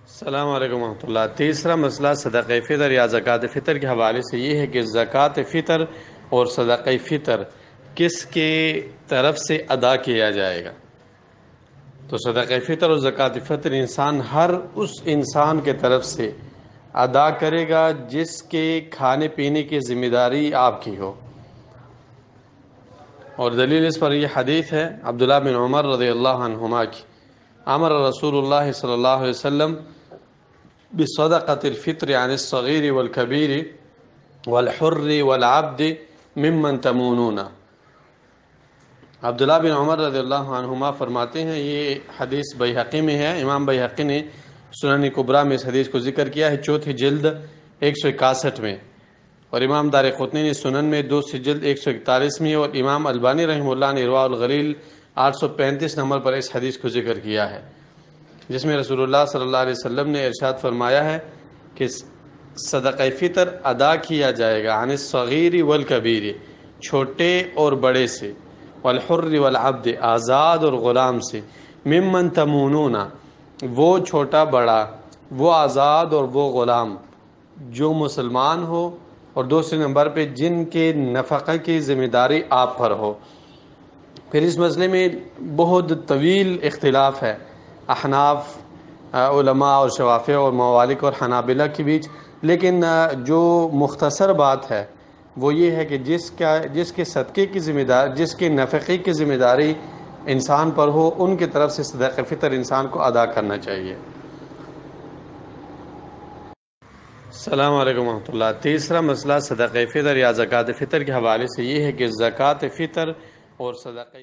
السلام علیکم ورحمۃ اللہ۔ تیسرا مسئلہ صدقہ فطر یا زکوٰۃ فطر کے حوالے سے یہ ہے کہ زکوٰۃ فطر اور صدقہ فطر کس کے طرف سے ادا کیا جائے گا؟ تو صدقہ فطر اور زکوٰۃ فطر ہر اس انسان کے طرف سے ادا کرے گا جس کے کھانے پینے کی ذمہ داری آپ کی ہو، اور دلیل اس پر یہ حدیث ہے عبداللہ بن عمر رضی اللہ عنہما کی، امر رسول اللہ صلی اللہ علیہ وسلم بصدقۃ الفطر عن الصغیر والکبیر والحر والعبد ممن تمونون۔ عبداللہ بن عمر رضی اللہ عنہما فرماتے ہیں، یہ حدیث بیہقی میں ہے، امام بیہقی نے سنن کبریٰ میں اس حدیث کو ذکر کیا ہے، چوتھی جلد 161 میں، اور امام دارقطنی نے سنن میں دوسری جلد 141 میں، اور امام البانی رحمہ اللہ نے ارواء الغلیل 835 نمبر پر اس حدیث کو ذکر کیا ہے، جس میں رسول اللہ صلی اللہ علیہ وسلم نے ارشاد فرمایا ہے کہ صدقہ فطر ادا کیا جائے گا عن الصغیر والکبیر، چھوٹے اور بڑے سے، والحر والعبد، آزاد اور غلام سے، ممن تمونون، وہ چھوٹا بڑا، وہ آزاد اور وہ غلام جو مسلمان ہو، اور دوسرے نمبر پہ جن کے نفقہ کی ذمہ داری آپ پر ہو۔ پھر اس مسئلے میں بہت طویل اختلاف ہے احناف علماء اور شوافع اور موالک اور حنابلہ کے بیچ، لیکن جو مختصر بات ہے وہ یہ ہے کہ جس کے صدقے کی ذمہ داری، جس کے نفقے کی ذمہ داری انسان پر ہو، ان کی طرف سے صدقہ فطر انسان کو ادا کرنا چاہیے۔ السلام علیکم ورحمۃ اللہ۔ تیسرا مسئلہ صدقہ فطر یا زکوٰۃ فطر کے حوالے سے یہ ہے کہ زکوٰۃ فطر اور صدقہ